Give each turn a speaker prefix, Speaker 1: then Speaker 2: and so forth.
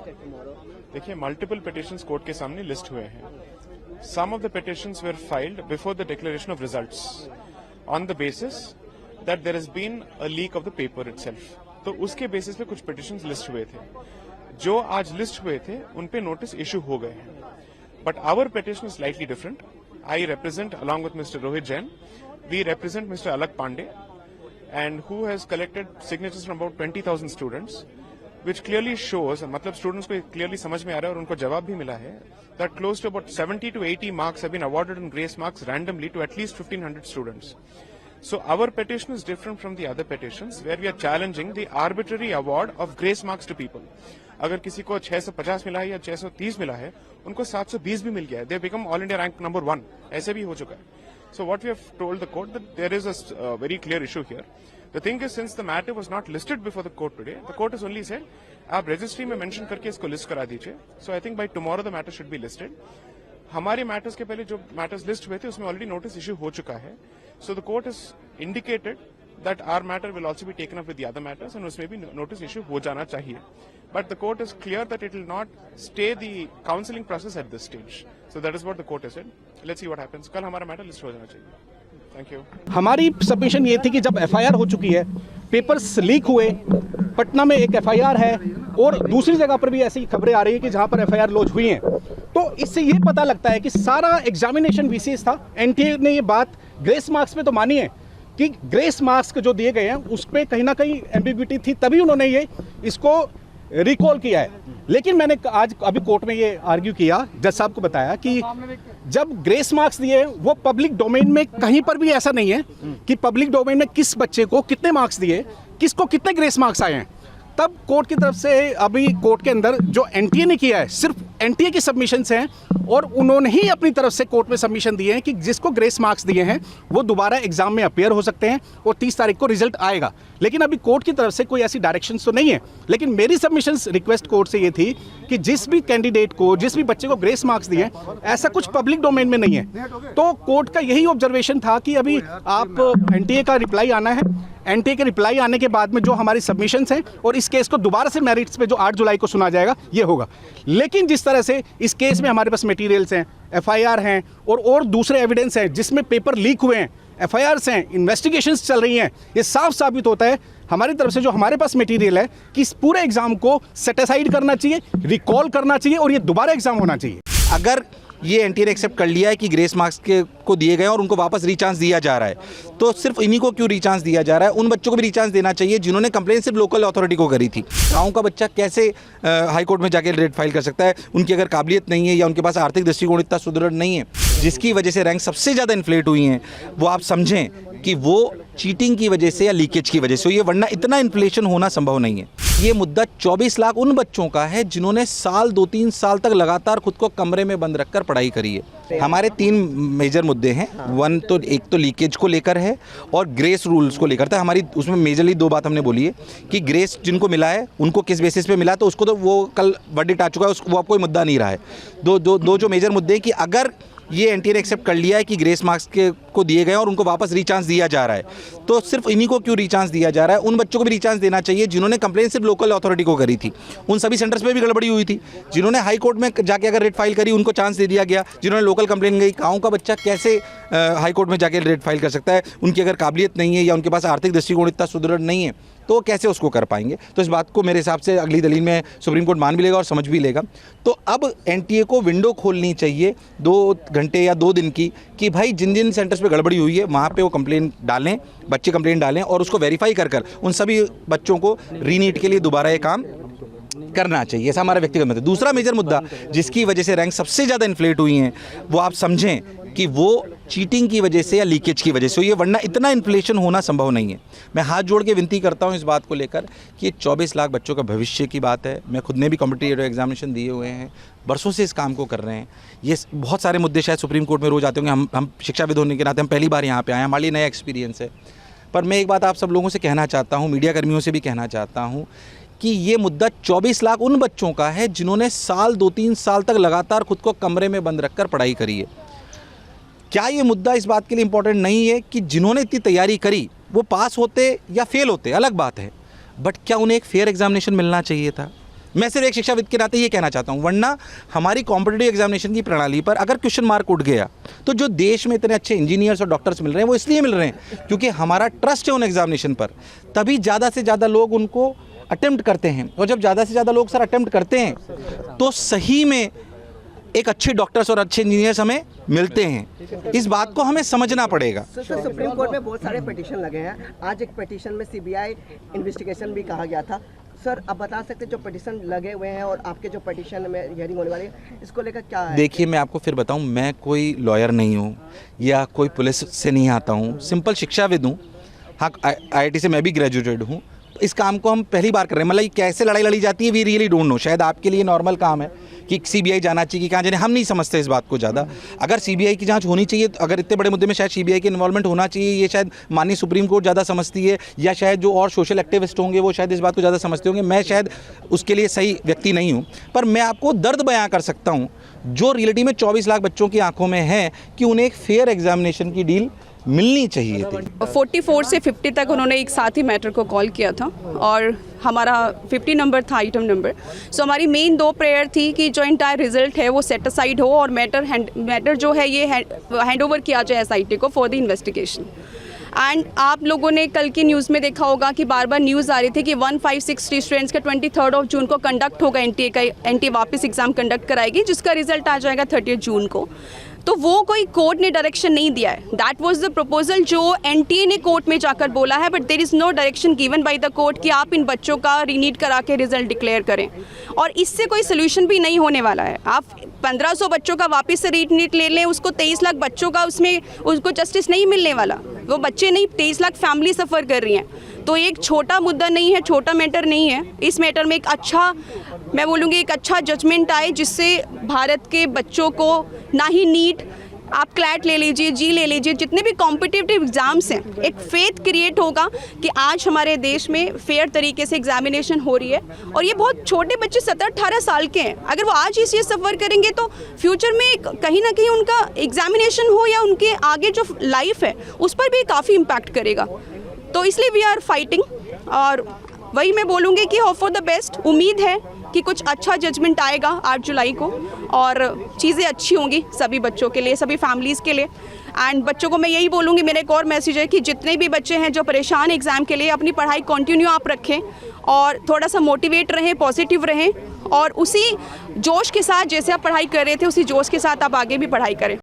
Speaker 1: देखिए, multiple petitions court के सामने लिस्ट हुए हैं. Some of the petitions were filed before the declaration of results on the basis that there has been a leak of the paper itself. तो उसके basis पे कुछ petitions list हुए थे. जो आज लिस्ट हुए थे उन पे नोटिस इशू हो गए हैं. But our petition is slightly different. I represent, along with Mr. Rohit Jain, we represent Mr. Alak Pandey, and who has collected signatures from about 20,000 students. Which clearly shows, मतलब students को clearly समझ में आ रहा है और उनको जवाब भी मिला है, that close to about 70 to 80 marks have been awarded in grace marks randomly to at least 1,500 students. So our petition is different from the other petitions where we are challenging the arbitrary award of grace marks to people. अगर किसी को 650 मिला है या 630 मिला है, उनको 720 भी मिल गया है. They become all India rank number 1. ऐसे भी हो चुका है. So what we have told the court that there is a very clear issue here. The thing is, since the matter was not listed before the court today, the court has only said, आप registry में mention करके इसको list करा दीजिए. So I think by tomorrow the matter should be listed. हमारे matters के पहले जो मैटर्स लिस्ट हुए थे उसमें ऑलरेडी नोटिस इश्यू हो चुका है. So the court has indicated that our matter will also be taken up with the other matters and उसमें भी नोटिस इश्यू हो जाना चाहिए. But the court is clear that it will not stay the counseling process at this stage. So that is what the court has said. Let's see what happens. कल हमारा matter list हो जाना चाहिए. Thank you.
Speaker 2: हमारी submission ये थी कि जब एफआईआर हो चुकी है, पेपर्स लीक हुए, पटना में एक एफआईआर है और दूसरी जगह पर भी ऐसी खबरें आ रही है कि जहां पर एफआईआर लॉन्च हुई हैं, तो इससे ये पता लगता है कि सारा एग्जामिनेशन वीसीएस था. एनटीए ने ये बात ग्रेस मार्क्स पे तो मानी है कि ग्रेस मार्क्स जो दिए गए हैं उस पर कहीं ना कहीं एम्बिग्विटी थी, तभी उन्होंने ये इसको रिकॉल किया है. लेकिन मैंने आज अभी कोर्ट में ये आर्ग्यू किया, जज साहब को बताया कि जब ग्रेस मार्क्स दिए वो पब्लिक डोमेन में कहीं पर भी ऐसा नहीं है कि पब्लिक डोमेन में किस बच्चे को कितने मार्क्स दिए, किसको कितने ग्रेस मार्क्स आए हैं. तब कोर्ट की तरफ से अभी कोर्ट के अंदर जो एनटीए ने किया है, सिर्फ एनटीए की सबमिशंस हैं और उन्होंने ही अपनी तरफ से कोर्ट में सबमिशन दिए हैं कि जिसको ग्रेस मार्क्स दिए हैं वो दोबारा एग्जाम में अपीयर हो सकते हैं और 30 तारीख को रिजल्ट आएगा. लेकिन अभी कोर्ट की तरफ से कोई ऐसी डायरेक्शंस तो नहीं है. लेकिन मेरी सबमिशंस रिक्वेस्ट कोर्ट से ये थी कि जिस भी कैंडिडेट को, जिस भी बच्चे को ग्रेस मार्क्स दिए, ऐसा कुछ पब्लिक डोमेन में नहीं है. तो कोर्ट का यही ऑब्जर्वेशन था कि अभी आप एनटीए का रिप्लाई आना है, एनटीए के रिप्लाई आने के बाद में जो हमारी सबमिशंस हैं और इस केस को दोबारा से मेरिट्स पे जो 8 जुलाई को सुना जाएगा ये होगा. लेकिन जिस तरह से इस केस में हमारे पास मटेरियल्स हैं, एफआईआर हैं और दूसरे एविडेंस हैं जिसमें पेपर लीक हुए हैं, एफआईआर्स हैं, इन्वेस्टिगेशंस चल रही हैं, ये साफ साबित होता है हमारी तरफ से जो हमारे पास मटेरियल है कि इस पूरे एग्जाम को सेट असाइड करना चाहिए, रिकॉल करना चाहिए और ये दोबारा एग्जाम होना चाहिए.
Speaker 3: अगर ये एनटीए ने एक्सेप्ट कर लिया है कि ग्रेस मार्क्स को दिए गए और उनको वापस रीचांस दिया जा रहा है, तो सिर्फ इन्हीं को क्यों रीचांस दिया जा रहा है? उन बच्चों को भी रीचांस देना चाहिए जिन्होंने कंप्लेंट सिर्फ लोकल अथॉरिटी को करी थी. गाँव का बच्चा कैसे हाई कोर्ट में जाके रेट फाइल कर सकता है? उनकी अगर काबिलियत नहीं है या उनके पास आर्थिक दृष्टिकोण इतना सुदृढ़ नहीं है, जिसकी वजह से रैंक सबसे ज़्यादा इन्फ्लेट हुई हैं, वो आप समझें कि वो चीटिंग की वजह से या लीकेज की वजह से, ये वरना इतना इन्फ्लेशन होना संभव नहीं है. ये मुद्दा 24 लाख उन बच्चों का है जिन्होंने साल 2-3 साल तक लगातार खुद को कमरे में बंद रखकर पढ़ाई करी है. हमारे 3 मेजर मुद्दे हैं. एक तो लीकेज को लेकर है और ग्रेस रूल्स को लेकर था. हमारी उसमें मेजरली 2 बात हमने बोली है कि ग्रेस जिनको मिला है उनको किस बेसिस पे मिला, तो उसको तो वो कल वर्डिक्ट आ चुका है, वो अब कोई मुद्दा नहीं रहा है. दो जो मेजर मुद्दे हैं कि अगर ये एनटीए ने एक्सेप्ट कर लिया है कि ग्रेस मार्क्स को दिए गए और उनको वापस रीचांस दिया जा रहा है, तो सिर्फ इन्हीं को क्यों रीचांस दिया जा रहा है? उन बच्चों को भी रीचांस देना चाहिए जिन्होंने कंप्लेंट सिर्फ लोकल अथॉरिटी को करी थी. उन सभी सेंटर्स पे भी गड़बड़ी हुई थी. जिन्होंने हाई कोर्ट में जाके अगर रेट फाइल करी उनको चांस दे दिया गया, जिन्होंने लोकल कंप्लेंट गई. गाँव का बच्चा कैसे हाई कोर्ट में जाके रेट फाइल कर सकता है? उनकी अगर काबिलियत नहीं है या उनके पास आर्थिक दृष्टिकोण इतना सुदृढ़ नहीं है, तो कैसे उसको कर पाएंगे? तो इस बात को मेरे हिसाब से अगली दलील में सुप्रीम कोर्ट मान भी लेगा और समझ भी लेगा. तो अब एनटीए को विंडो खोलनी चाहिए 2 घंटे या 2 दिन की कि भाई जिन जिन सेंटर्स पे गड़बड़ी हुई है वहाँ पे वो कंप्लेंट डालें, बच्चे कंप्लेंट डालें और उसको वेरीफाई कर उन सभी बच्चों को रीनीट के लिए दोबारा ये काम करना चाहिए. ऐसा हमारा व्यक्तिगत मत है. दूसरा मेजर मुद्दा जिसकी वजह से रैंक सबसे ज़्यादा इन्फ्लेट हुई हैं, वो आप समझें कि वो चीटिंग की वजह से या लीकेज की वजह से, ये वरना इतना इन्फ्लेशन होना संभव नहीं है. मैं हाथ जोड़ के विनती करता हूँ इस बात को लेकर कि ये 24 लाख बच्चों का भविष्य की बात है. मैं खुद ने भी कॉम्पिटिटिव एग्जामिनेशन दिए हुए हैं, बरसों से इस काम को कर रहे हैं. ये बहुत सारे मुद्दे शायद सुप्रीम कोर्ट में रोज आते होंगे. हम शिक्षाविद होने के नाते हम पहली बार यहाँ पे आए हैं, हमारे लिए नया एक्सपीरियंस है. पर मैं एक बात आप सब लोगों से कहना चाहता हूँ, मीडिया कर्मियों से भी कहना चाहता हूँ कि ये मुद्दा 24 लाख उन बच्चों का है जिन्होंने साल 2-3 साल तक लगातार खुद को कमरे में बंद रखकर पढ़ाई करी है. क्या ये मुद्दा इस बात के लिए इम्पोर्टेंट नहीं है कि जिन्होंने इतनी तैयारी करी वो पास होते या फेल होते, अलग बात है, बट क्या उन्हें एक फेयर एग्जामिनेशन मिलना चाहिए था? मैं सिर्फ एक शिक्षाविद के नाते ये कहना चाहता हूँ, वरना हमारी कॉम्पिटिटिव एग्जामिनेशन की प्रणाली पर अगर क्वेश्चन मार्क उठ गया तो जो देश में इतने अच्छे इंजीनियर्स और डॉक्टर्स मिल रहे हैं वो इसलिए मिल रहे हैं क्योंकि हमारा ट्रस्ट है उन एग्जामिनेशन पर, तभी ज़्यादा से ज़्यादा लोग उनको अटेम्प्ट करते हैं। और जब ज़्यादा से ज़्यादा लोग सर अटेम्प्ट करते हैं तो सही में एक अच्छे डॉक्टर्स और अच्छे इंजीनियर्स हमें मिलते हैं। इस बात को हमें समझना पड़ेगा।
Speaker 4: सर सुप्रीम कोर्ट में बहुत सारे पिटीशन लगे हैं, आज एक पिटीशन में सीबीआई इन्वेस्टिगेशन भी कहा गया था। सर आप बता सकते हैं जो पिटीशन लगे हुए हैं और आपके जो पिटीशन में हियरिंग होने वाली है इसको लेकर क्या है?
Speaker 3: देखिए मैं आपको फिर बताऊं, मैं कोई लॉयर नहीं हूं या कोई पुलिस से नहीं आता हूं, सिंपल शिक्षाविद हूं। हाँ, IIT से मैं भी ग्रेजुएटेड हूं। इस काम को हम पहली बार कर रहे हैं, मतलब कैसे लड़ाई लड़ी जाती है वी रियली डोंट नो। शायद आपके लिए नॉर्मल काम है कि सीबीआई जाना चाहिए कि कहाँ जाने, हम नहीं समझते इस बात को ज़्यादा। अगर सीबीआई की जांच होनी चाहिए, अगर इतने बड़े मुद्दे में शायद सीबीआई की इन्वॉल्वमेंट होना चाहिए, ये शायद माननीय सुप्रीम कोर्ट ज़्यादा समझती है, या शायद जो और सोशल एक्टिविस्ट होंगे वो शायद इस बात को ज़्यादा समझते होंगे। मैं शायद उसके लिए सही व्यक्ति नहीं हूँ, पर मैं आपको दर्द बयां कर सकता हूँ जो रियलिटी में 24 लाख बच्चों की आंखों में है कि उन्हें एक फेयर एग्जामिनेशन की डील मिलनी चाहिए थी।
Speaker 5: 44 से 50 तक उन्होंने एक साथ ही मैटर को कॉल किया था और हमारा 50 नंबर था आइटम नंबर। सो हमारी मेन 2 प्रेयर थी कि जो इंटायर रिजल्ट है वो सेट असाइड हो और मैटर जो है ये हैंड ओवर किया जाए SIT को फॉर द इन्वेस्टिगेशन। एंड आप लोगों ने कल की न्यूज़ में देखा होगा कि बार बार न्यूज़ आ रही थी कि 156 स्टूडेंट्स का 23 जून को कंडक्ट होगा, NTA वापस एग्ज़ाम कंडक्ट कराएगी जिसका रिजल्ट आ जाएगा 30 जून को। तो वो कोई कोर्ट ने डायरेक्शन नहीं दिया है, दैट वाज द प्रपोजल जो NTA ने कोर्ट में जाकर बोला है, but there is no direction given by the court कि आप इन बच्चों का रीनीट करा के रिजल्ट डिक्लेयर करें। और इससे कोई सोल्यूशन भी नहीं होने वाला है। आप 1500 बच्चों का वापस से रीनीट ले लें, उसको 23 लाख बच्चों का उसमें उसको जस्टिस नहीं मिलने वाला। वो बच्चे नहीं, 23 लाख फैमिली सफ़र कर रही हैं। तो एक छोटा मुद्दा नहीं है, छोटा मैटर नहीं है। इस मैटर में एक अच्छा, मैं बोलूँगी एक अच्छा जजमेंट आए जिससे भारत के बच्चों को ना ही नीट, आप क्लैट ले लीजिए, जी ले लीजिए, जितने भी कॉम्पिटिटिव एग्ज़ाम्स हैं, एक फेथ क्रिएट होगा कि आज हमारे देश में फेयर तरीके से एग्जामिनेशन हो रही है। और ये बहुत छोटे बच्चे 17-18 साल के हैं, अगर वो आज इस सफ़र करेंगे तो फ्यूचर में कहीं ना कहीं उनका एग्जामिनेशन हो या उनके आगे जो लाइफ है उस पर भी काफ़ी इम्पैक्ट करेगा। तो इसलिए वी आर फाइटिंग और वही मैं बोलूँगी कि होप फॉर द बेस्ट। उम्मीद है कि कुछ अच्छा जजमेंट आएगा 8 जुलाई को और चीज़ें अच्छी होंगी सभी बच्चों के लिए, सभी फैमिलीज़ के लिए। एंड बच्चों को मैं यही बोलूँगी, मेरा एक और मैसेज है कि जितने भी बच्चे हैं जो परेशान एग्ज़ाम के लिए, अपनी पढ़ाई कंटिन्यू आप रखें और थोड़ा सा मोटिवेट रहें, पॉजिटिव रहें और उसी जोश के साथ जैसे आप पढ़ाई कर रहे थे उसी जोश के साथ आप आगे भी पढ़ाई करें।